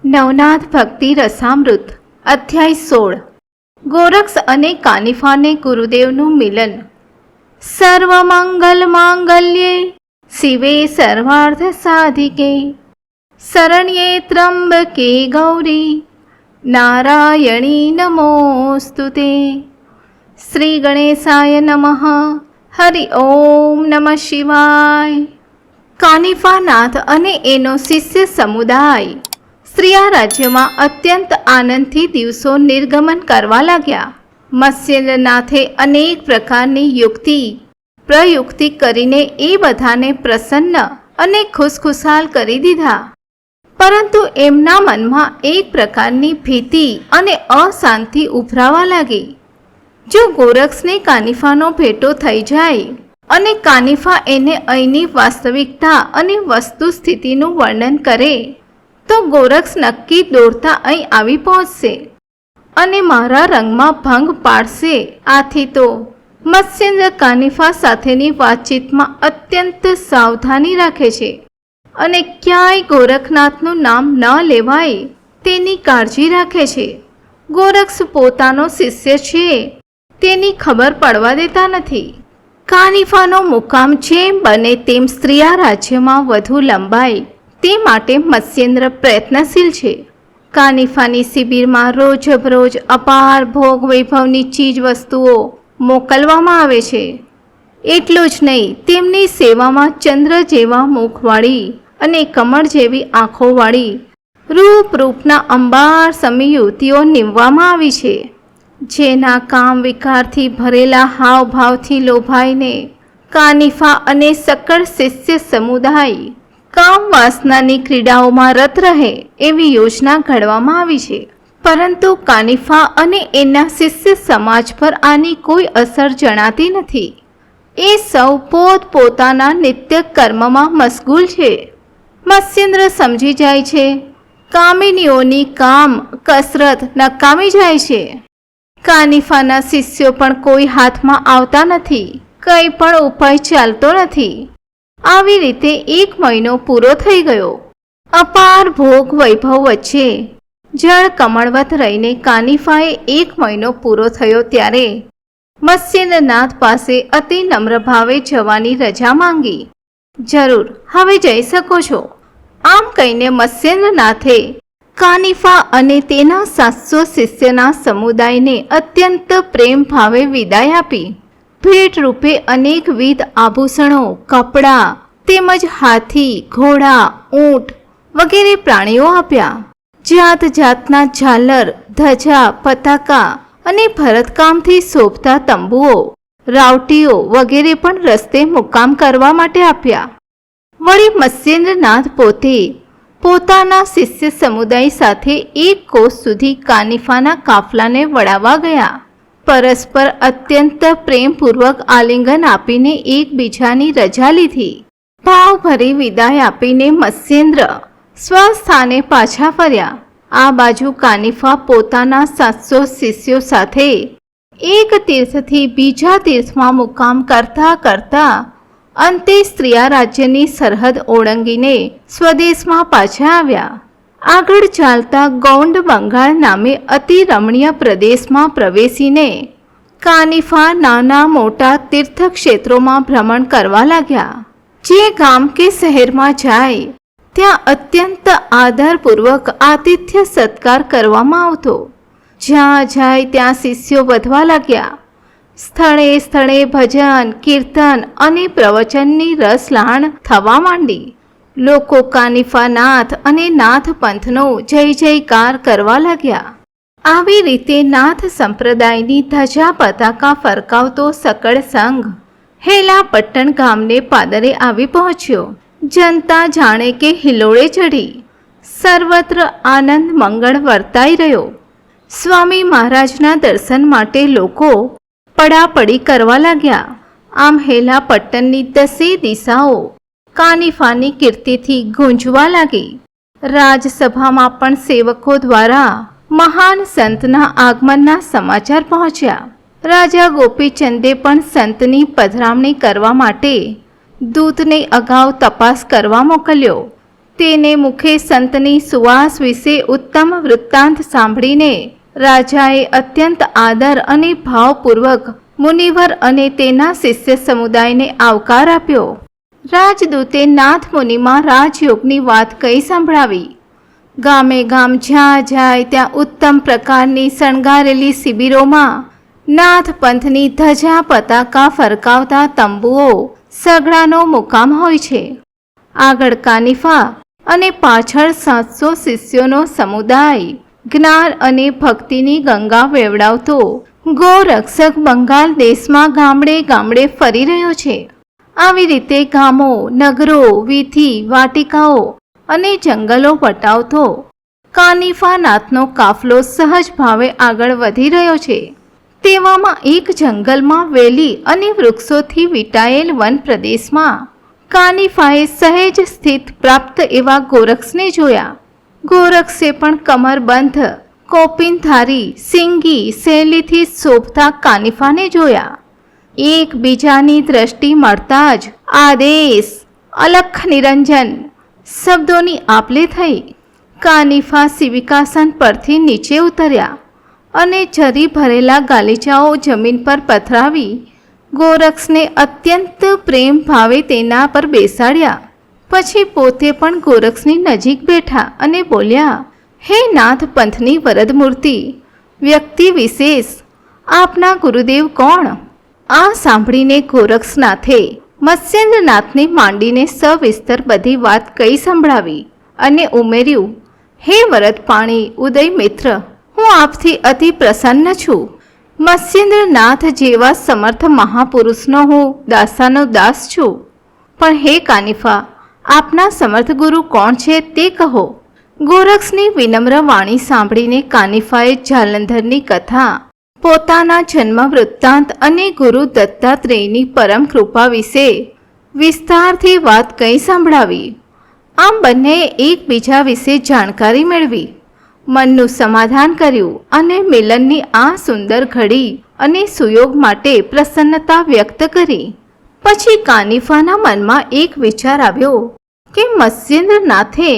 નવનાથ ભક્તિ રસામૃત અધ્યાય 16 ગોરક્ષ અને કાનિફાને ગુરુદેવનું મિલન. સર્વમંગલ માંગલ્યે શિવે સર્વાર્થ સાધિકે શરણ્યે ત્રંબકે ગૌરી નારાયણી નમોસ્તુતે. શ્રી ગણેશાય નમઃ. હરિ ઓમ નમઃ શિવાય. કાનિફાનાથ અને એનો શિષ્ય સમુદાય સ્ત્રિયા રાજ્યમાં અત્યંત આનંદથી દિવસો નિર્ગમન કરવા લાગ્યા. મત્સ્યેન્દ્રનાથે અનેક પ્રકારની યુક્તિ પ્રયુક્તિ કરીને એ બધાને પ્રસન્ન અને ખુશખુશાલ કરી દીધા. પરંતુ એમના મનમાં એક પ્રકારની ભીતિ અને અશાંતિ ઉભરાવા લાગી. જો ગોરક્ષને કાનિફાનો ભેટો થઈ જાય અને કાનિફા એને અહીંની વાસ્તવિકતા અને વસ્તુ સ્થિતિનું વર્ણન કરે તો ગોરક્ષ નક્કી દોડતા અહીં આવી પહોંચશે અને મારા રંગમાં ભંગ પાડશે. આથી તો મત્સ્યેન્દ્ર કાનિફા સાથેની વાતચીતમાં અત્યંત સાવધાની રાખે છે અને ક્યાંય ગોરખનાથનું નામ ન લેવાય તેની કાળજી રાખે છે. ગોરક્ષ પોતાનો શિષ્ય છે તેની ખબર પડવા દેતા નથી. કાનિફાનો મુકામ જેમ બને તેમ સ્ત્રિયા રાજ્યમાં વધુ લંબાય તે માટે મત્સ્યેન્દ્ર પ્રયત્નશીલ છે. કાનિફાની શિબિરમાં રોજબરોજ અપાર ભોગ વૈભવની ચીજ વસ્તુઓ મોકલવામાં આવે છે. એટલું જ નહીં, તેમની સેવામાં ચંદ્ર જેવા મુખવાળી અને કમળ જેવી આંખોવાળી રૂપના અંબાર સમી યુવતીઓ નીમવામાં આવી છે, જેના કામ વિકારથી ભરેલા હાવભાવથી લોભાઈને કાનિફા અને સકળ શિષ્ય સમુદાય કામ વાસનાની ક્રીડાઓમાં રત રહે એવી યોજના ઘડવામાં આવી છે. પરંતુ કાનિફા અને એના શિષ્ય સમાજ પર આની કોઈ અસર જણાતી નથી. એ સૌ પોતપોતાના નિત્ય કર્મમાં મશગુલ છે. મત્સ્યેન્દ્ર સમજી જાય છે કામિનીઓની કામ કસરત નકામી જાય છે. કાનિફાના શિષ્યો પણ કોઈ હાથમાં આવતા નથી, કંઈ પણ ઉપાય ચાલતો નથી. આવી રીતે 1 મહિનો પૂરો થઈ ગયો. અપાર ભોગ વૈભવ વચ્ચે જળ કમળવત રહીને કાનિફાએ 1 મહિનો પૂરો થયો ત્યારે મત્સ્યેન્દ્રનાથ પાસે અતિ નમ્ર ભાવે જવાની રજા માંગી. જરૂર, હવે જઈ શકો છો. આમ કહીને મત્સ્યેન્દ્રનાથે કાનિફા અને તેના 700 શિષ્યના સમુદાયને અત્યંત પ્રેમ ભાવે વિદાય આપી. ભેટ રૂપે અનેકવિધ આભૂષણો, કપડાં તેમજ હાથી, ઘોડા, ઊંટ વગેરે પ્રાણીઓ આપ્યા. જાત જાતના ઝાલર, ધજા, પતાકા અને ભરતકામથી શોભતા તંબુઓ, રાવટીઓ વગેરે પણ રસ્તે મુકામ કરવા માટે આપ્યા. વળી મત્સ્યેન્દ્રનાથ પોતે પોતાના શિષ્ય સમુદાય સાથે 1 કોસ સુધી કાનિફાના કાફલાને વળાવવા ગયા. પરસ્પર અત્યંત પ્રેમપૂર્વક આલિંગન આપીને એકબીજાની રજા લીધી. ભાવભરી વિદાય આપીને મત્સ્યેન્દ્ર સ્વસ્થાને પાછા ફર્યા. આ બાજુ કાનિફા પોતાના 700 શિષ્યો સાથે એક તીર્થથી બીજા તીર્થમાં મુકામ કરતા અંતે સ્ત્રિયા રાજ્યની સરહદ ઓળંગીને સ્વદેશમાં પાછા આવ્યા. આગળ ચાલતા ગૌંડ બંગાળ નામે અતિ રમણીય પ્રદેશમાં પ્રવેશીને કાનિફા નાના મોટા તીર્થક્ષેત્રોમાં ભ્રમણ કરવા લાગ્યા. જે ગામ કે શહેરમાં જાય ત્યાં અત્યંત આદરપૂર્વક આતિથ્ય સત્કાર કરવામાં આવતો. જ્યાં જાય ત્યાં શિષ્યો વધવા લાગ્યા. સ્થળે સ્થળે ભજન, કીર્તન અને પ્રવચનની રસલાણ થવા માંડી. લોકો કાનિફાનાથ અને નાથ પંથનો જય જયકાર કરવા લાગ્યા. આવી રીતે નાથ સંપ્રદાયની ધજા પતાકા ફરકાવતો સકળ સંઘ હેલાપટ્ટણ ગામને પાદરે આવી પહોંચ્યો. જનતા જાણે કે હિલોળે ચડી. સર્વત્ર આનંદ મંગળ વર્તાઈ રહ્યો. સ્વામી મહારાજના દર્શન માટે લોકો પડાપડી કરવા લાગ્યા. આમ હેલાપટ્ટણની 10 દિશાઓ કાનિફાની કીર્તિથી ગુંજવા લાગી. રાજસભામાં પણ સેવકો દ્વારા મહાન સંતના આગમનના સમાચાર પહોંચ્યા. રાજા ગોપીચંદે પણ સંતની પધરામણી કરવા માટે દૂતને અગાઉ તપાસ કરવા મોકલ્યો. તેને મુખે સંતની સુવાસ વિશે ઉત્તમ વૃત્તાંત સાંભળીને રાજાએ અત્યંત આદર અને ભાવપૂર્વક મુનિવર અને તેના શિષ્ય સમુદાયને આવકાર આપ્યો. રાજદૂતે નાથ મુનિમાં રાજયોગની વાત કહી સંભળાવી. ગામે ગામ જ્યાં જાય ત્યાં ઉત્તમ પ્રકારની શણગારેલી શિબિરોમાં નાથ પંથની ધજા પતાકા ફરકાવતા તંબુઓ સઘળાનો મુકામ હોય છે. આગળ કાનિફા અને પાછળ 700 શિષ્યોનો સમુદાય જ્ઞાન અને ભક્તિની ગંગા વેવડાવતો ગોરક્ષક બંગાળ દેશમાં ગામડે ગામડે ફરી રહ્યો છે. આવી રીતે ગામો, નગરો, વીથિ, વાટિકાઓ અને જંગલો વટાવતો કાનિફાનાથનો કાફલો સહજ ભાવે આગળ વધી રહ્યો છે. તેવામાં એક જંગલમાં વેલી અને વૃક્ષોથી વીંટાયેલ વન પ્રદેશમાં કાનિફાએ સહેજ સ્થિત પ્રાપ્ત એવા ગોરક્ષને જોયા. ગોરક્ષે પણ કમરબંધ, કોપિનધારી, સિંગી, શૈલીથી શોભતા કાનિફાને જોયા. એકબીજાની દ્રષ્ટિ મળતા જ આદેશ, અલખ નિરંજન શબ્દોની આપલે થઈ. કાનિફા શિવિકાસન પરથી નીચે ઉતર્યા અને જરી ભરેલા ગાલીચાઓ જમીન પર પથરાવી ગોરક્ષને અત્યંત પ્રેમ ભાવે તેના પર બેસાડ્યા. પછી પોતે પણ ગોરક્ષની નજીક બેઠા અને બોલ્યા, હે નાથ પંથની વરદમૂર્તિ, વ્યક્તિ વિશેષ, આપના ગુરુદેવ કોણ? આ સાંભળીને ગોરક્ષનાથે મત્સ્યેન્દ્રનાથને માંડીને સવિસ્તર બધી વાત કહી સંભળાવી અને ઉમેર્યું, હે વરદપાણી ઉદય મિત્ર, હું આપથી અતિ પ્રસન્ન છું. મત્સ્યેન્દ્રનાથ જેવા સમર્થ મહાપુરુષનો હું દાસાનો દાસ છું. પણ હે કાનિફા, આપના સમર્થ ગુરુ કોણ છે તે કહો. ગોરક્ષની વિનમ્ર વાણી સાંભળીને કાનિફાએ જાલંધરની કથા, પોતાના જન્મ વૃત્તાંત અને ગુરુ દત્તાત્રેયની પરમ કૃપા વિશે વિસ્તારથી વાત કહી સંભળાવી. આમ બંનેએ એકબીજા વિશે જાણકારી મેળવી, મનનું સમાધાન કર્યું અને મિલનની આ સુંદર ઘડી અને સુયોગ માટે પ્રસન્નતા વ્યક્ત કરી. પછી કાનિફાના મનમાં એક વિચાર આવ્યો કે મત્સ્યેન્દ્રનાથે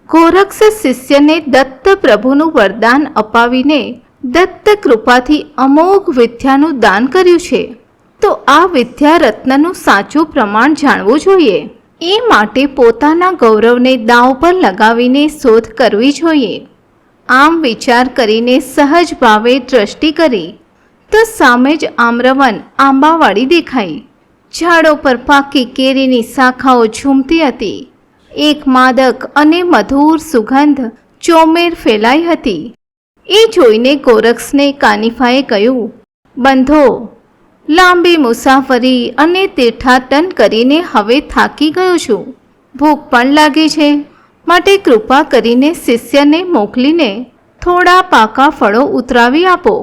ગોરક્ષ શિષ્યને દત્ત પ્રભુનું વરદાન અપાવીને દત્ત કૃપાથી અમોઘ વિદ્યાનું દાન કર્યું છે, તો આ વિદ્યા રત્નનું સાચું પ્રમાણ જાણવું જોઈએ. એ માટે પોતાના ગૌરવને દાવ પર લગાવીને શોધ કરવી જોઈએ. આમ વિચાર કરીને સહજ ભાવે દ્રષ્ટિ કરી તો સામે જ આમ્રવન આંબાવાડી દેખાઈ. ઝાડો પર પાકી કેરીની શાખાઓ ઝૂમતી હતી. એક માદક અને મધુર સુગંધ ચોમેર ફેલાઈ હતી. એ જોઈને ગોરક્ષને કાનિફાએ કહ્યું, બંધો, લાંબી મુસાફરી અને તીર્થાટન કરીને હવે થાકી ગયો છું. ભૂખ પણ લાગી છે, માટે કૃપા કરીને શિષ્યને મોકલીને થોડા પાકા ફળો ઉતરાવી આપો,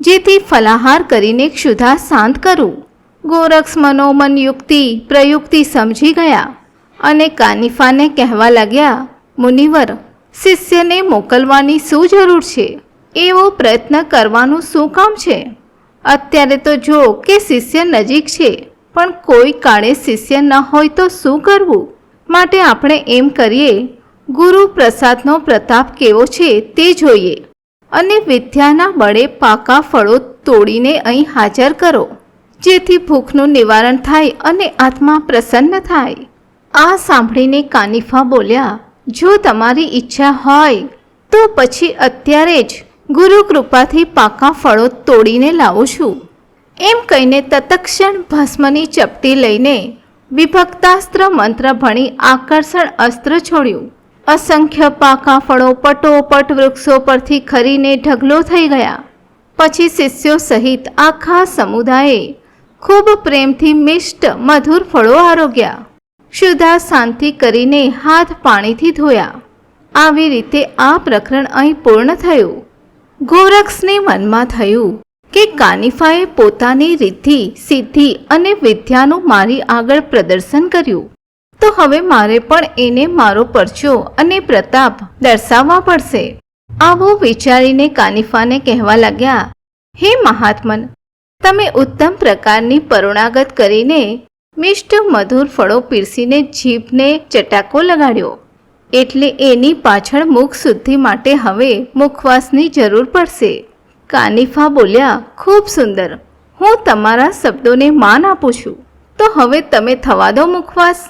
જેથી ફલાહાર કરીને ક્ષુધા શાંત કરું. ગોરક્ષ મનોમન યુક્તિ પ્રયુક્તિ સમજી ગયા અને કાનિફાને કહેવા લાગ્યા, મુનિવર, શિષ્યને મોકલવાની શું જરૂર છે? એવો પ્રયત્ન કરવાનું શું કામ છે? અત્યારે તો જો કે શિષ્ય નજીક છે, પણ કોઈ કાળે શિષ્ય ન હોય તો શું કરવું? માટે આપણે એમ કરીએ, ગુરુ પ્રસાદનો પ્રતાપ કેવો છે તે જોઈએ અને વિદ્યાના બળે પાકા ફળો તોડીને અહીં હાજર કરો, જેથી ભૂખનું નિવારણ થાય અને આત્મા પ્રસન્ન થાય. આ સાંભળીને કાનિફા બોલ્યા, જો તમારી ઈચ્છા હોય તો પછી અત્યારે જ ગુરુ કૃપાથી પાકા ફળો તોડીને લાવું છું. એમ કહીને તત્ક્ષણ ભસ્મની ચપટી લઈને વિભક્તાસ્ત્ર મંત્ર ભણી આકર્ષણ અસ્ત્ર છોડ્યું. અસંખ્ય પાકા ફળો પટોપટ વૃક્ષો પરથી ખરીને ઢગલો થઈ ગયા. પછી શિષ્યો સહિત આખા સમુદાયે ખૂબ પ્રેમથી મિષ્ટ મધુર ફળો આરોગ્યા. ક્ષુધા શાંતિ કરીને હાથ પાણીથી ધોયા. આવી રીતે આ પ્રકરણ અહીં પૂર્ણ થયું. ગોરક્ષને મનમાં થયું કે કાનિફાએ પોતાની રિદ્ધિ, સિદ્ધિ અને વિદ્યાનું મારી આગળ પ્રદર્શન કર્યું, તો હવે મારે પણ એને મારો પરચો અને પ્રતાપ દર્શાવવા પડશે. આવું વિચારીને કાનિફાને કહેવા લાગ્યા, હે મહાત્મન, તમે ઉત્તમ પ્રકારની પરુણાગત કરીને મિષ્ટ મધુર ફળો પીરસીને જીભને ચટાકો લગાડ્યો એટલે એની પાછળ મુખ શુદ્ધિ માટે હવે મુખવાસની જરૂર પડશે. કાનિફા બોલ્યા, ખૂબ સુંદર, હું તમારા શબ્દોને માન આપું છું, તો હવે તમે થવા દો મુખવાસ.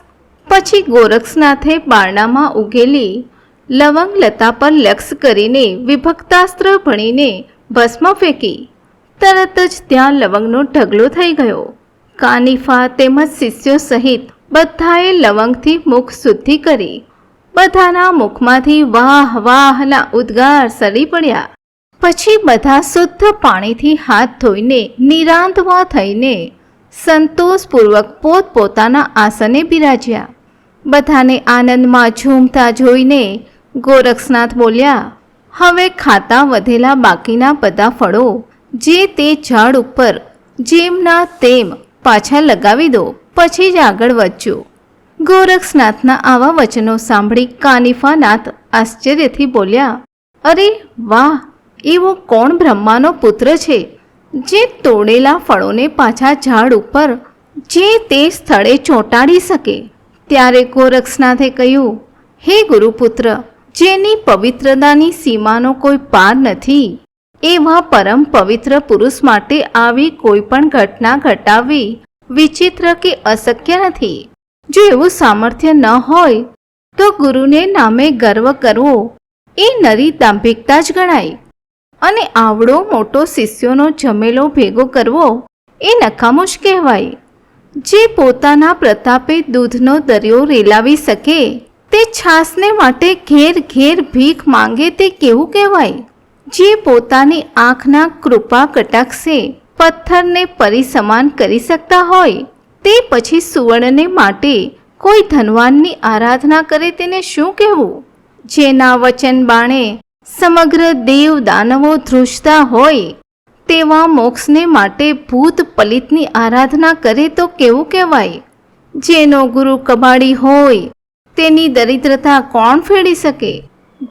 પછી ગોરક્ષનાથે બારણામાં ઉગેલી લવંગ લતા પર લક્ષ કરીને વિભક્તાસ્ત્ર ભણીને ભસ્મ ફેંકી. તરત જ ત્યાં લવંગનો ઢગલો થઈ ગયો. કાનિફા તેમજ શિષ્યો સહિત બધાએ લવંગથી મુખ શુદ્ધિ કરી. બધાના મુખમાંથી વાહ વાહના ઉદ્ગાર સરી પડ્યા. પછી બધા શુદ્ધ પાણીથી હાથ ધોઈને નિરાંતવા થઈને સંતોષપૂર્વક પોતપોતાના આસને બિરાજ્યા. બધાને આનંદમાં ઝૂમતા જોઈને ગોરક્ષનાથ બોલ્યા, હવે ખાતા વધેલા બાકીના બધા ફળો જે તે ઝાડ ઉપર જેમના તેમ પાછા લગાવી દો, પછી જ આગળ વધજો. ગોરક્ષનાથના આવા વચનો સાંભળી કાનિફાનાથ આશ્ચર્યથી બોલ્યા, અરે વાહ, એવો કોણ બ્રહ્માનો પુત્ર છે જે તોડેલા ફળોને પાછા ઝાડ ઉપર જે તે સ્થળે ચોંટાડી શકે. ત્યારે ગોરક્ષનાથે કહ્યું, હે ગુરુપુત્ર, જેની પવિત્રતાની સીમાનો કોઈ પાર નથી, એવા પરમ પવિત્ર પુરુષ માટે આવી કોઈ પણ ઘટના ઘટાવવી વિચિત્ર કે અશક્ય નથી. જો એવું સામર્થ્ય ન હોય તો ગુરુને નામે ગર્વ કરવો એ નરી દાંભિકતા જ ગણાય, અને આવડો મોટો શિષ્યોનો જમેલો ભેગો કરવો એ નકામું જ કહેવાય. જે પોતાના પ્રતાપે દૂધનો દરિયો રેલાવી શકે તે છાસને માટે ઘેર ઘેર ભીખ માંગે તે કેવું કહેવાય. જે પોતાની આંખના કૃપા કટાક્ષે પથ્થરને પરિસમાન કરી શકતા હોય તે પછી સુવર્ણને માટે કોઈ ધનવાનની આરાધના કરે તેને શું કહેવું. જેના વચન બાણે સમગ્ર દેવ દાનવો ધ્રુજતા હોય તેવા મોક્ષને માટે ભૂત પલિતની આરાધના કરે તો કેવું કહેવાય. જેનો ગુરુ કબાડી હોય તેની દરિદ્રતા કોણ ફેડી શકે.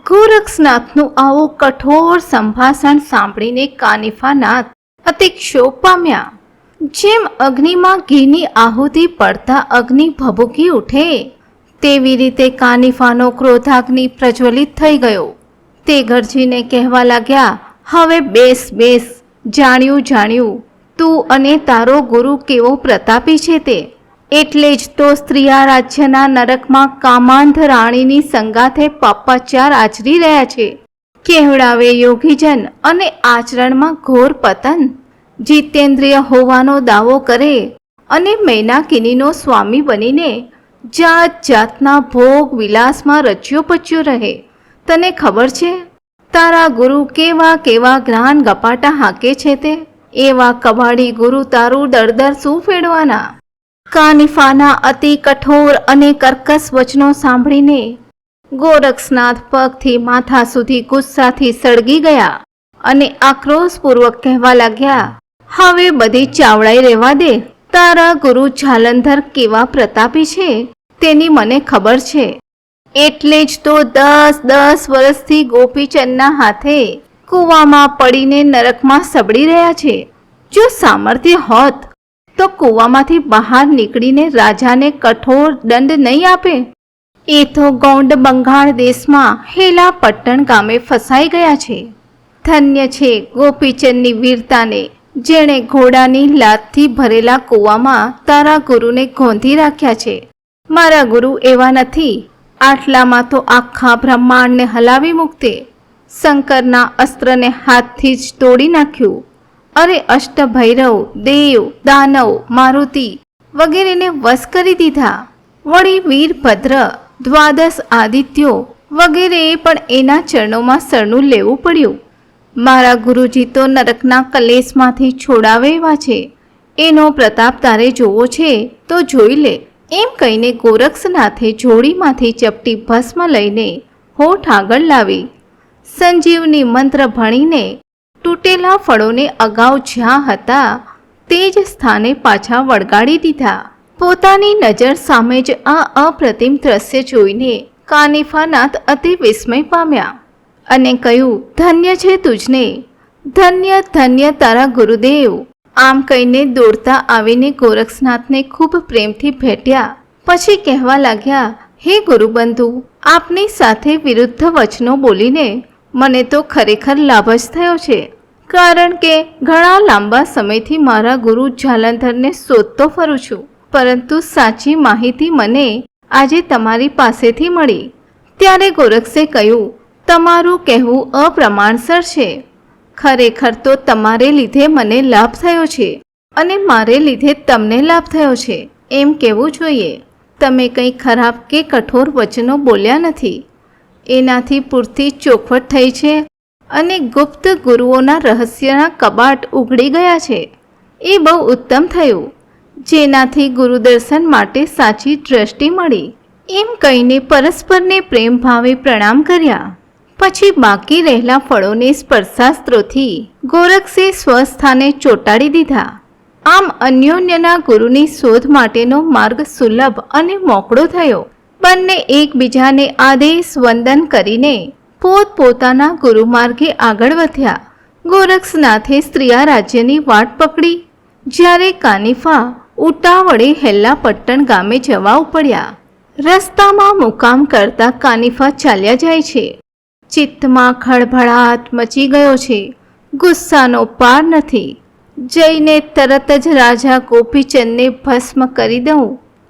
ગોરક્ષનાથનું આવું કઠોર સંભાષણ સાંભળીને કાનિફાનાથ અતિ ક્ષોભ પામ્યા. જેમ અગ્નિમાં ઘીની આહુતિ પડતા અગ્નિ ભભૂકી ઉઠે તેવી રીતે કાનિફાનો ક્રોધાગ્નિ પ્રજ્વલિત થઈ ગયો. તે ગરજીને કહેવા લાગ્યા, હવે બેસ બેસ, જાણ્યું જાણ્યું, તું અને તારો ગુરુ કેવો પ્રતાપી છે તે. એટલે જ તો સ્ત્રીયા રાજ્યના નરકમાં કામાંધ રાણીની સંગાથે પાપાચાર આચરી રહ્યા છે. કેવડાવે યોગીજન અને આચરણમાં ઘોર પતન. જીતેન્દ્રિય હોવાનો દાવો કરે અને મૈનાકિનીનો સ્વામી બનીને જાત જાતના ભોગ વિલાસમાં રચ્યો પચ્યો રહે. તને ખબર છે તારા ગુરુ કેવા કેવા જ્ઞાન ગપાટા હાકે છે તે? એવા કબાડી ગુરુ તારું દળદર શું ફેડવાના. કાનિફાના અતિ કઠોર અને કર્કશ વચનો સાંભળીને ગોરક્ષનાથ પગથી માથા સુધી ગુસ્સાથી સળગી ગયા અને આક્રોશપૂર્વક કહેવા લાગ્યા, હવે બધી ચાવડાઈ રહેવા દે. તારા ગુરુ જાલંધર કેવા પ્રતાપી છે તેની મને ખબર છે. એટલે જ તો 10 વર્ષથી ગોપીચંદના હાથે કૂવામાં પડીને નરકમાં સબડી રહ્યા છે. જો સામર્થ્ય હોત તો કૂવામાંથી બહાર નીકળીને રાજાને કઠોર દંડ નહીં આપે. એ તો ગૌંડ બંગાળ દેશમાં હેલા પટ્ટણ ગામે ફસાઈ ગયા છે. ધન્ય છે ગોપીચંદની વીરતાને, જેણે ઘોડાની લાતથી ભરેલા કૂવામાં તારા ગુરુને ગોંધી રાખ્યા છે. મારા ગુરુ એવા નથી. આટલામાં તો આખા બ્રહ્માંડને હલાવી મૂકતે. શંકરના અસ્ત્રને હાથથી જ તોડી નાખ્યું. અરે અષ્ટભૈરવ, દેવ, દાનવ, મારુતિ વગેરેને વશ કરી દીધા. વળી વીરભદ્ર, દ્વાદશ આદિત્યો વગેરેએ પણ એના ચરણોમાં શરણું લેવું પડ્યું. મારા ગુરુજી તો નરકના કલેશમાંથી છોડાવે એવા છે. એનો પ્રતાપ તારે જોવો છે તો જોઈ લે. એમ કહીને ગોરક્ષનાથે જોડીમાંથી ચપટી ભસ્મ લઈને હોઠ આગળ લાવી સંજીવની મંત્ર ભણીને તૂટેલા ફળોને અગાઉ જ્યાં હતા તે જ સ્થાને પાછા વળગાડી દીધા. પોતાની નજર સામે જ આ અપ્રતિમ દ્રશ્ય જોઈને કાનિફાનાથ અતિ વિસ્મય પામ્યા અને કહ્યું, ધન્ય છે તુજને, ધન્ય ધન્ય તારા ગુરુદેવ. આમ કહીને દોડતા આવીને ગોરક્ષનાથને ખૂબ પ્રેમથી ભેટ્યા. પછી કહેવા લાગ્યા, હે ગુરુબંધુ, આપની સાથે વિરુદ્ધ વચનો બોલીને મને તો ખરેખર લાભ જ થયો છે, કારણ કે ઘણા લાંબા સમયથી મારા ગુરુ જાલંધરને શોધતો ફરું છું, પરંતુ સાચી માહિતી મને આજે તમારી પાસેથી મળી. ત્યારે ગોરક્ષે કહ્યું, તમારું કહેવું અપ્રમાણસર છે. ખરેખર તો તમારે લીધે મને લાભ થયો છે અને મારે લીધે તમને લાભ થયો છે એમ કહેવું જોઈએ. તમે કંઈ ખરાબ કે કઠોર વચનો બોલ્યા નથી. એનાથી પૂરતી ચોખવટ થઈ છે અને ગુપ્ત ગુરુઓના રહસ્યના કબાટ ઉઘડી ગયા છે. એ બહુ ઉત્તમ થયું, જેનાથી ગુરુદર્શન માટે સાચી દ્રષ્ટિ મળી. એમ કહીને પરસ્પરને પ્રેમ ભાવે પ્રણામ કર્યા. પછી બાકી રહેલા ફળોને સ્પર્શાસ્ત્રોથી ગોરક્ષે સ્વસ્થાને ચોંટાડી દીધા. આમ અન્યોન્યના ગુરુની શોધ માટેનો માર્ગ સુલભ અને મોકળો થયો. બંને એકબીજાને આદેશ વંદન કરીને પોતપોતાના ગુરુમાર્ગે આગળ વધ્યા. ગોરક્ષનાથે સ્ત્રીયા રાજ્યની વાટ પકડી, જ્યારે કાનિફા ઉતાવળે હેલ્લાપટ્ટણ ગામે જવા ઉપડ્યા. રસ્તામાં મુકામ કરતા કાનિફા ચાલ્યા જાય છે. ચિત્તમાં ખળભળાટ મચી ગયો છે. ગુસ્સાનો પાર નથી. જઈને તરત જ રાજા ગોપીચંદને ભસ્મ કરી દઉં.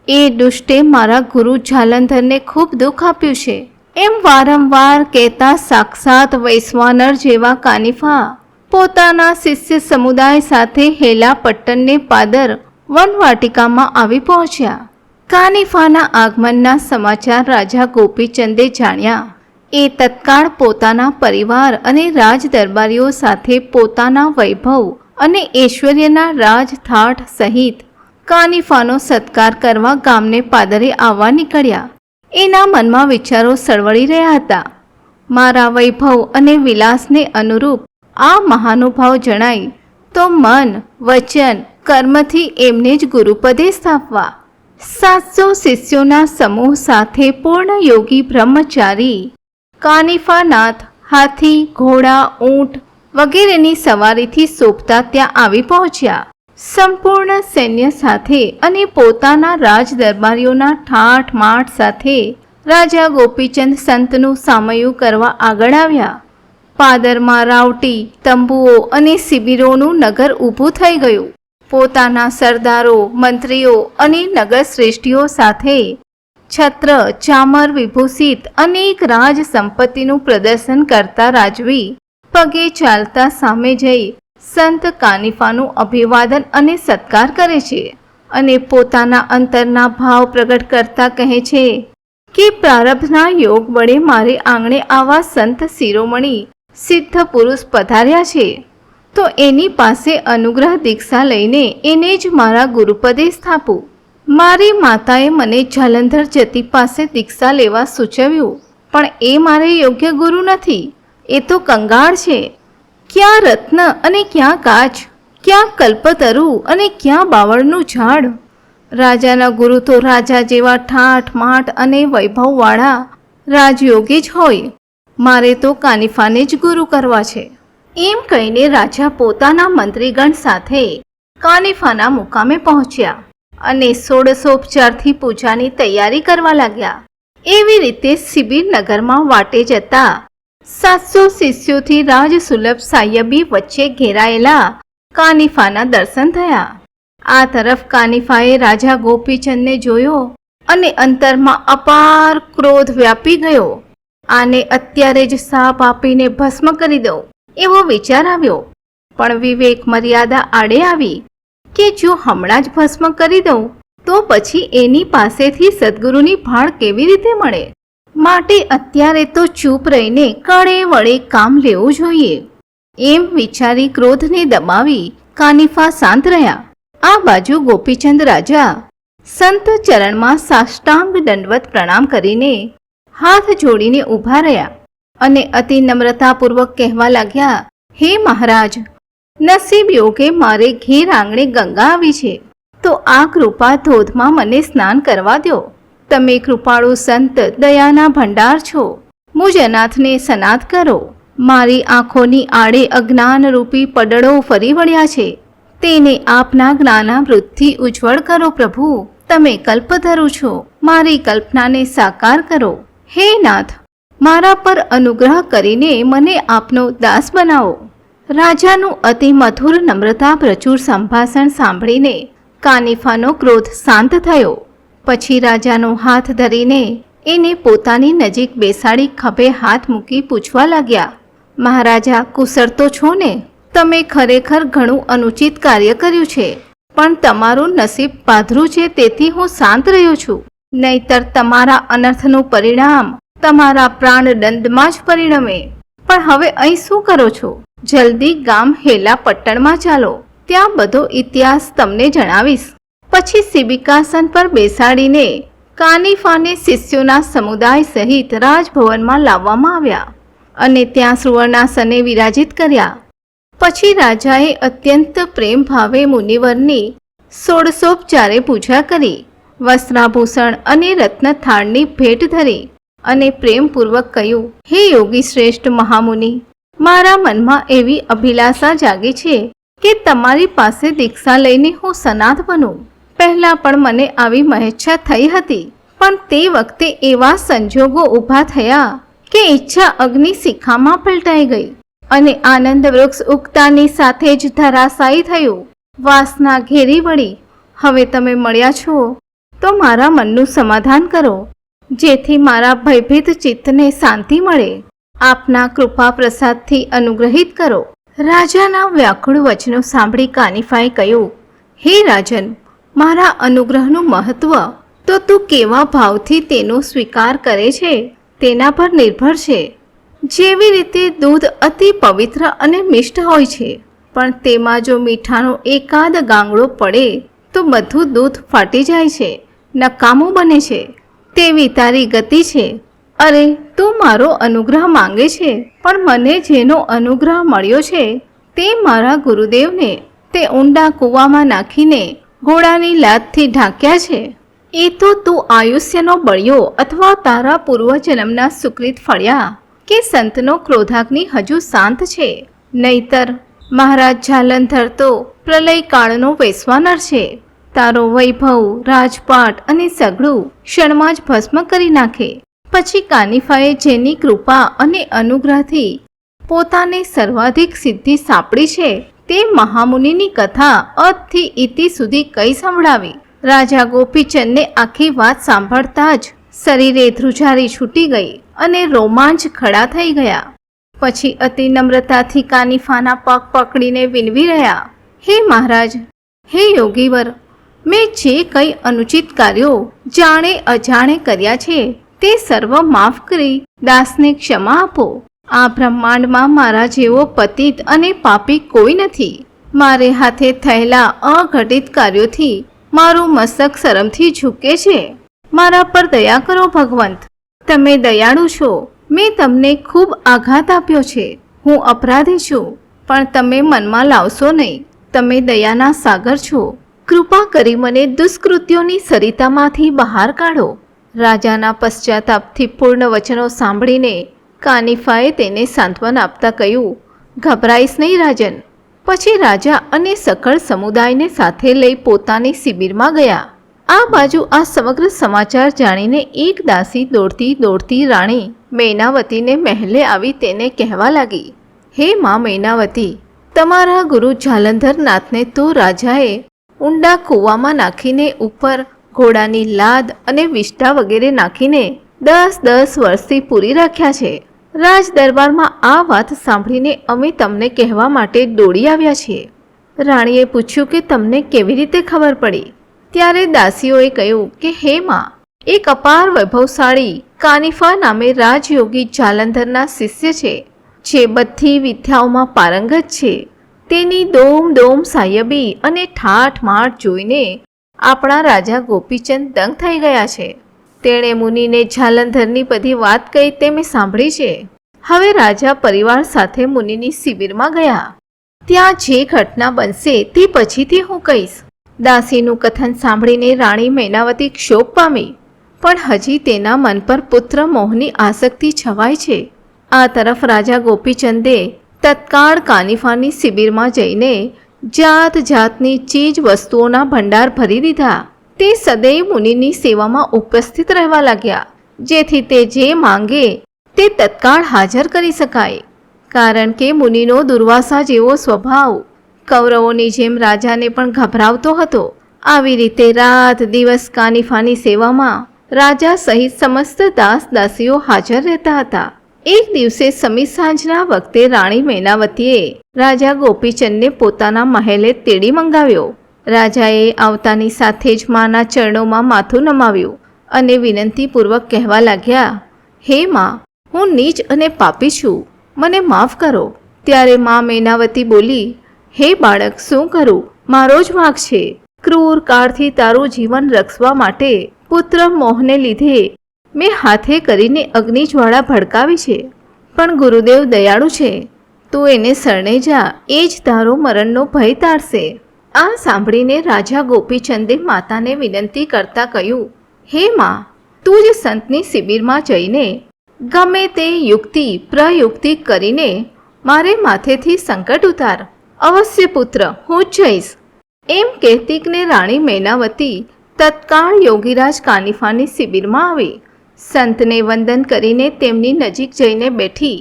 એ દુષ્ટે મારા ગુરુ જાલંધરને ખૂબ દુઃખ આપ્યું છે એમ વારંવાર કહેતા સાક્ષાત વૈશ્વાનર જેવા કાનિફા પોતાના શિષ્ય સમુદાય સાથે હેલાપટ્ટનને પાદર વનવાટિકામાં આવી પહોંચ્યા. કાનિફાના આગમનના સમાચાર રાજા ગોપીચંદે જાણ્યા. એ તત્કાળ પોતાના પરિવાર અને રાજ દરબારીઓ સાથે પોતાના વૈભવ અને ઐશ્વર્યના રાજથાટ સહિત કાનિફાનો સત્કાર કરવા ગામને પાદરે આવવા નીકળ્યા. એના મનમાં વિચારો સળવળી રહ્યા હતા. મારા વૈભવ અને વિલાસને અનુરૂપ આ મહાનુભાવ જણાય તો મન, વચન, કર્મથી એમને જ ગુરુપદે સ્થાપવા. 700 શિષ્યોના સમૂહ સાથે પૂર્ણ યોગી બ્રહ્મચારી કાનિફાનાથ હાથી, ઘોડા, ઊંટ વગેરેની સવારીથી શોભતા ત્યાં આવી પહોંચ્યા. સંપૂર્ણ સૈન્ય સાથે અને પોતાના રાજ દરબારીઓના ઠાઠ માઠ સાથે રાજા ગોપીચંદ સંતનું સામયું કરવા આગળ આવ્યા. પાદરમાં રાવટી, તંબુઓ અને શિબિરોનું નગર ઊભું થઈ ગયું. પોતાના સરદારો, મંત્રીઓ અને નગર શ્રેષ્ઠીઓ સાથે છત્ર, ચામર વિભૂષિત અનેક રાજ સંપત્તિનું પ્રદર્શન કરતા રાજવી પગે ચાલતા સામે જઈ સંત કાનિફાનું અભિવાદન અને સત્કાર કરે છે અને પોતાના અંતરના ભાવ પ્રગટ કરતા કહે છે કે પ્રારબ્ધના યોગ વડે મારે આંગણે આવા સંત શિરોમણી સિદ્ધ પુરુષ પધાર્યા છે, તો એની પાસે અનુગ્રહ દીક્ષા લઈને એને જ મારા ગુરુપદે સ્થાપું. મારી માતાએ મને જાલંધર જતી પાસે દીક્ષા લેવા સૂચવ્યું, પણ એ મારે યોગ્ય ગુરુ નથી. એ તો કંગાળ છે. ક્યાં રત્ન અને ક્યાં કાચ, ક્યાં કલ્પતરુ અને ક્યાં બાવળનું ઝાડ. રાજાના ગુરુ તો રાજા જેવા ઠાઠ માઠ અને વૈભવવાળા રાજયોગી જ હોય. મારે તો કાનિફાને જ ગુરુ કરવા છે. એમ કહીને રાજા પોતાના મંત્રીગણ સાથે કાનિફાના મુકામે પહોંચ્યા અને ષોડશોપચારથી પૂજાની તૈયારી કરવા લાગ્યા. એવી રીતે શિબિર નગરમાં વાટે જતા 700 શિષ્યોથી રાજસુલભ સાયબી વચ્ચે ઘેરાયેલા કાનિફાના દર્શન થયા. આ તરફ કાનિફાએ રાજા ગોપીચંદને જોયો અને અંતરમાં અપાર ક્રોધ વ્યાપી ગયો. આને અત્યારે જ શાપ આપીને ભસ્મ કરી દઉં એવો વિચાર આવ્યો. પણ વિવેક મર્યાદા આડે આવી કે જો હમણાં જ ભસ્મ કરી દઉં તો પછી એની પાસેથી સદ્ગુરુની ભાળ કેવી રીતે મળે. માટે અત્યારે તો ચૂપ રહીને કળે વળે કામ લેવું જોઈએ. એમ વિચારી ક્રોધને દબાવી કાનિફા શાંત રહ્યા. આ બાજુ ગોપીચંદ રાજા સંત ચરણમાં સાષ્ટાંગ દંડવત પ્રણામ કરીને હાથ જોડીને ઊભા રહ્યા અને અતિ નમ્રતાપૂર્વક કહેવા લાગ્યા, હે મહારાજ, નસીબ યોગે મારે ઘેર આંગણે ગંગા આવી છે, તો આ કૃપા ધોધમાં મને સ્નાન કરવા દો. તમે કૃપાળુ સંત દયાના ભંડાર છો. મુજ અનાથને સનાથ કરો. મારી આંખોની આડે અજ્ઞાનરૂપી પડળો ફરી વળ્યા છે, તેને આપના જ્ઞાનામૃતથી ઉજ્જવળ કરો પ્રભુ. તમે કલ્પતરુ છો, મારી કલ્પનાને સાકાર કરો. હે નાથ, મારા પર અનુગ્રહ કરીને મને આપનો દાસ બનાવો. રાજાનું અતિ મધુર નમ્રતા પ્રચુર સંભાષણ સાંભળીને કાનિફાનો ક્રોધ શાંત થયો. પછી રાજાનો હાથ ધરીને એને પોતાની નજીક બેસાડી ખભે હાથ મૂકી પૂછવા લાગ્યા, મહારાજા, કુશળ તો છો ને? તમે ખરેખર ઘણું અનુચિત કાર્ય કર્યું છે, પણ તમારું નસીબ પાધરું છે, તેથી હું શાંત રહ્યો છું. નહીતર તમારા અનર્થનું પરિણામ તમારા પ્રાણદંડમાં જ પરિણમે. પણ હવે અહીં શું કરો છો? જલ્દી ગામ હેલા પટ્ટણમાં ચાલો, ત્યાં બધો ઇતિહાસ તમને જણાવીશ. પછી સિબિકાસન પર બેસાડીને કાનિફાને શિષ્યોના સમુદાય સહિત રાજભવનમાં લાવવામાં આવ્યા અને ત્યાં સુવર્ણાસને વિરાજિત કર્યા. પછી રાજાએ અત્યંત પ્રેમ ભાવે મુનિવરની ષોડશોપચારે પૂજા કરી, વસ્ત્રાભૂષણ અને રત્નથાળની ભેટ ધરી અને પ્રેમપૂર્વક કહ્યું, હે યોગી શ્રેષ્ઠ મહામુનિ, મારા મનમાં એવી અભિલાષા જાગી છે કે તમારી પાસે દીક્ષા લઈને હું સનાથ બનું. પહેલાં પણ મને આવી મહેચ્છા થઈ હતી, પણ તે વખતે એવા સંજોગો ઊભા થયા કે ઈચ્છા અગ્નિ શિખામાં પલટાઈ ગઈ અને આનંદ વૃક્ષ ઉગતાની સાથે જ ધરાશાયી થયું. વાસના ઘેરી વળી. હવે તમે મળ્યા છો તો મારા મનનું સમાધાન કરો, જેથી મારા ભયભીત ચિત્તને શાંતિ મળે. આપના કૃપા પ્રસાદથી અનુગ્રહિત કરો. રાજાના વ્યાકુળ વચનો સાંભળી કાનિફાએ કહ્યું, હે રાજન, મારા અનુગ્રહનું મહત્વ તો તું કેવા ભાવથી તેનો સ્વીકાર કરે છે તેના પર નિર્ભર છે. જેવી રીતે દૂધ અતિ પવિત્ર અને મિષ્ટ હોય છે, પણ તેમાં જો મીઠાનો એકાદ ગાંગડો પડે તો બધું દૂધ ફાટી જાય છે, નકામું બને છે. તેવી તારી ગતિ છે. અરે, તું મારો અનુગ્રહ માંગે છે, પણ મને જેનો અનુગ્રહ મળ્યો છે તે મારા ગુરુદેવને તે ઊંડા કૂવામાં નાખીને ઘોડાની લાતથી ઢાંક્યા છે. એ તો તું આયુષ્યનો બળ્યો અથવા તારા પૂર્વજન્મના સુકૃત ફળ્યા કે સંતનો ક્રોધાગ્નિ હજુ શાંત છે. નહીતર મહારાજ જાલંધર તો પ્રલયકાળનો વૈશ્વાનર છે. તારો વૈભવ, રાજપાટ અને સગડું ક્ષણમાં જ ભસ્મ કરી નાખે. પછી કાનિફાએ જેની કૃપા અને અનુગ્રહથી પોતાને સર્વાધિક સિદ્ધિ સાંપડી છે તે મહામુનિની કથા અથી ઇતિ સુધી કઈ સંભળાવી. રાજા ગોપીચંદને આખી વાત સાંભળતા જ શરીરે ધ્રુજારી છૂટી ગઈ અને રોમાંચ ખડા થઈ ગયા. પછી અતિ નમ્રતાથી કાનિફાના પગ પકડીને વિનવી રહ્યા, હે મહારાજ, હે યોગીવર, મેં જે કંઈ અનુચિત કાર્યો જાણે અજાણે કર્યા છે તે સર્વ માફ કરી દાસને ક્ષમા આપો. આ બ્રહ્માંડમાં મારા જેવો પતિત અને પાપી કોઈ નથી. મારે હાથે થયેલા અઘટિત કાર્યોથી મારું મસ્તક શરમથી ઝૂકે છે. મારા પર દયા કરો ભગવંત, તમે દયાળુ છો. મેં તમને ખૂબ આઘાત આપ્યો છે. હું અપરાધી છું, પણ તમે મનમાં લાવશો નહીં. તમે દયાના સાગર છો. કૃપા કરી મને દુષ્કૃત્યોની સરિતામાંથી બહાર કાઢો. રાજાના પશ્ચાતાપથી પૂર્ણ વચનો સાંભળીને કાનિફાએ તેને સાંત્વન આપતા કહ્યું, ગભરાઈશ નહીં રાજન. પછી રાજા અને સકળ સમુદાયને સાથે લઈ પોતાની શિબિરમાં ગયા. આ બાજુ આ સમગ્ર સમાચાર જાણીને એક દાસી દોડતી દોડતી રાણી મૈનાવતીને મહેલે આવી તેને કહેવા લાગી, હે માં મૈનાવતી, તમારા ગુરુ જાલંધર નાથને તો રાજાએ ઊંડા કૂવામાં નાખીને ઉપર ઘોડાની લાદ અને વિષ્ટા વગેરે નાખીને 10 વર્ષથી પૂરી રાખ્યા છે. રાજ દરબારમાં આ વાત સાંભળીને અમે તમને કહેવા માટે દોડી આવ્યા છીએ. રાણીએ પૂછ્યું કે તમને કેવી રીતે ખબર પડી? ત્યારે દાસીઓએ કહ્યું કે હે માં, એક અપાર વૈભવશાળી કાનિફા નામે રાજયોગી જાલંધરના શિષ્ય છે, જે બધી વિદ્યાઓમાં પારંગત છે. તેની દોમ દોમ સાયબી અને ઠાઠ માઠ જોઈને આપણા રાજા ગોપીચંદ દંગ થઈ ગયા છે. તેણે મુનિને જાલંધરની બધી વાત કહી તે મેં સાંભળી છે. હવે રાજા પરિવાર સાથે મુનિની શિબિરમાં ગયા. ત્યાં જે ઘટના બનશે તે પછીથી હું કહીશ. દાસીનું કથન સાંભળીને રાણી મૈનાવતી ક્ષોભ પામી, પણ હજી તેના મન પર પુત્ર મોહની આસક્તિ છવાય છે. આ તરફ રાજા ગોપીચંદે તત્કાળ કાનિફાની શિબિરમાં જઈને જાત જાતની ચીજ વસ્તુઓના ભંડાર ભરી દીધા. તે સદૈવ મુનિની સેવામાં ઉપસ્થિત રહેવા લાગ્યા. જેથી તે જે માંગે તે તત્કાળ હાજર કરી શકાય. કારણ કે મુનિનો દુર્વાસા જેવો સ્વભાવ કૌરવોની જેમ રાજાને પણ ગભરાવતો હતો. આવી રીતે રાત દિવસ કાનિફાની સેવામાં રાજા સહિત સમસ્ત દાસ દાસીઓ હાજર રહેતા હતા. એક દિવસે સમી સાંજના વખતે રાણી મૈનાવતીએ રાજા ગોપીચંદને પોતાના મહેલે તેડી મંગાવ્યો. રાજાએ આવતાની સાથે જ માના ચરણોમાં માથું નમાવ્યું અને વિનંતીપૂર્વક કહેવા લાગ્યા, હે મા, હું નીચ અને પાપી છું, મને માફ કરો. ત્યારે મા મૈનાવતી બોલી, હે બાળક, શું કરું? મારો જ વાંક છે. ક્રૂર કાળથી તારું જીવન રક્ષવા માટે પુત્ર મોહને લીધે મેં હાથે કરીને અગ્નિજ્વાળા ભડકાવી છે. પણ ગુરુદેવ દયાળુ છે, તું એને શરણે જા, એ જ તારો મરણનો ભય તારશે. આ સાંભળીને રાજા ગોપીચંદે માતાને વિનંતી કરતા કહ્યું, હે મા, તું જ સંતની શિબિરમાં જઈને ગમે તે યુક્તિ પ્રયુક્તિ કરીને મારે માથેથી સંકટ ઉતાર. અવશ્ય પુત્ર, હું જ જઈશ. એમ કહેતીકને રાણી મૈનાવતી તત્કાળ યોગીરાજ કાનિફાની શિબિરમાં આવી. સંતને વંદન કરીને તેમની નજીક જઈને બેઠી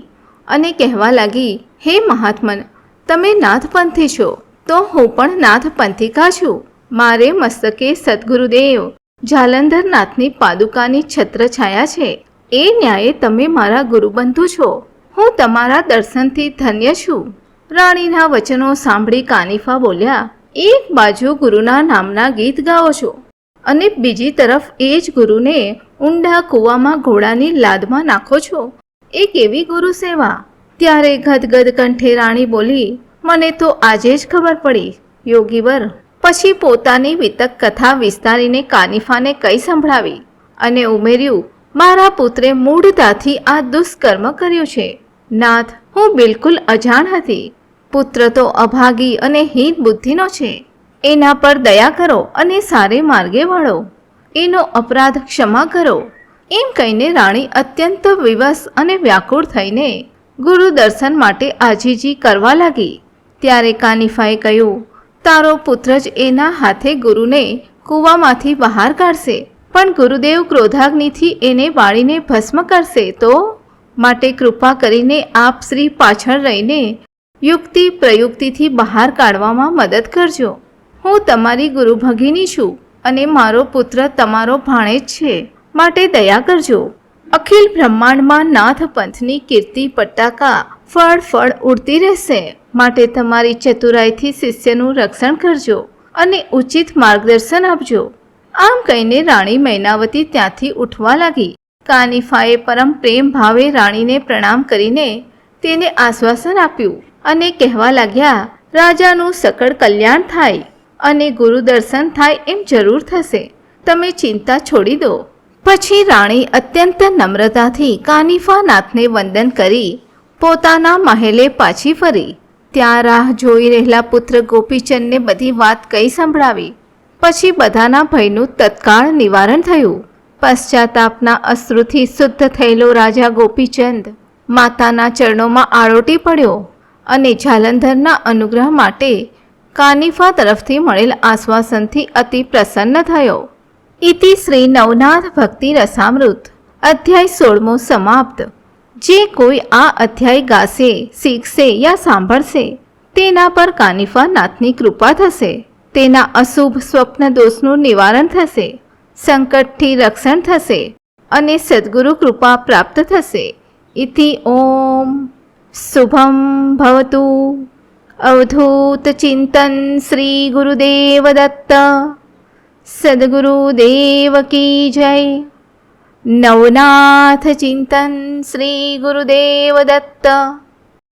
અને કહેવા લાગી, હે મહાત્મન, તમે નાથપંથી છો તો હું પણ નાથપંથિકા છું. મારે મસ્તકે સદ્ગુરુદેવ જાલંધરનાથની પાદુકાની છત્રછાયા છે. એ ન્યાયે તમે મારા ગુરુબંધુ છો. હું તમારા દર્શનથી ધન્ય છું. રાણીના વચનો સાંભળી કાનિફા બોલ્યા, એક બાજુ ગુરુના નામના ગીત ગાઓ છો અને બીજી તરફ એ જ ગુરુને ઊંડા કૂવામાં ઘોડાની લાદમાં નાખો છો. એ કેવી ગુરુ સેવા? ત્યારે ગદગદ કંઠે રાણી બોલી, મને તો આજે જ ખબર પડી યોગીવર. પછી પોતાની વિતક કથા વિસ્તારીને કાનિફાને કઈ સંભળાવી અને ઉમેર્યું, મારા પુત્રે મૂઢતાથી આ દુષ્કર્મ કર્યું છે. નાથ, હું બિલકુલ અજાણ હતી. પુત્ર તો અભાગી અને હીન બુદ્ધિનો છે. એના પર દયા કરો અને સારે માર્ગે વળો. એનો અપરાધ ક્ષમા કરો. એમ કહીને રાણી અત્યંત વિવશ અને વ્યાકુળ થઈને ગુરુ દર્શન માટે આજીજી કરવા લાગી. ત્યારે કાનિફાએ કહ્યું, તારો પુત્ર જ એના હાથે ગુરુને કૂવામાંથી બહાર કાઢશે, પણ ગુરુદેવ ક્રોધાગ્નિથી એને બાળીને ભસ્મ કરશે તો? માટે કૃપા કરીને આપ શ્રી પાછળ રહીને યુક્તિ પ્રયુક્તિથી બહાર કાઢવામાં મદદ કરજો. હું તમારી ગુરુ ભગિની છું અને મારો પુત્ર તમારો ભાણેજ છે, માટે દયા કરજો. અખિલ બ્રહ્માંડમાં નાથ પંથની કીર્તિ પટાકા ફળ ઉડતી રહેશે. માટે તમારી ચતુરાઈથી શિષ્યનું રક્ષણ કરજો અને ઉચિત માર્ગદર્શન આપજો. આમ કહીને રાણી મૈનાવતી ત્યાંથી ઉઠવા લાગી. કાનિફાએ પરમ પ્રેમ ભાવે રાણીને પ્રણામ કરીને તેને આશ્વાસન આપ્યું અને કહેવા લાગ્યા, રાજાનું સકળ કલ્યાણ થાય અને ગુરુ દર્શન થાય એમ જરૂર થશે. તમે ચિંતા છોડી દો. પછી રાણી અત્યંત નમ્રતાથી કાનિફા નાથને વંદન કરી પોતાના મહેલે પાછી ફરી. ત્યાં રાહ જોઈ રહેલા પુત્ર ગોપીચંદને બધી વાત કહી સંભળાવી. પછી બધાના ભયનું તત્કાળ નિવારણ થયું. પશ્ચાતાપના અશ્રુથી શુદ્ધ થયેલો રાજા ગોપીચંદ માતાના ચરણોમાં આળોટી પડ્યો અને જાલંધરના અનુગ્રહ માટે કાનિફા તરફથી મળેલ આશ્વાસનથી અતિ પ્રસન્ન થયો. ઇતિ શ્રી નવનાથ ભક્તિ રસામૃત અધ્યાય 16મો સમાપ્ત. જે કોઈ આ અધ્યાય ગાશે, શીખશે યા સાંભળશે તેના પર કાનિફા નાથની કૃપા થશે. તેના અશુભ સ્વપ્ન દોષનું નિવારણ થશે, સંકટથી રક્ષણ થશે અને સદ્ગુરુ કૃપા પ્રાપ્ત થશે. ઇતિ ઓમ શુભમ ભવતુ. અવધૂત ચિંતન શ્રી ગુરુદેવ દત્ત. સદગુરુદેવ કી જય. નવનાથ ચિંતન શ્રી ગુરુદેવ દત્ત.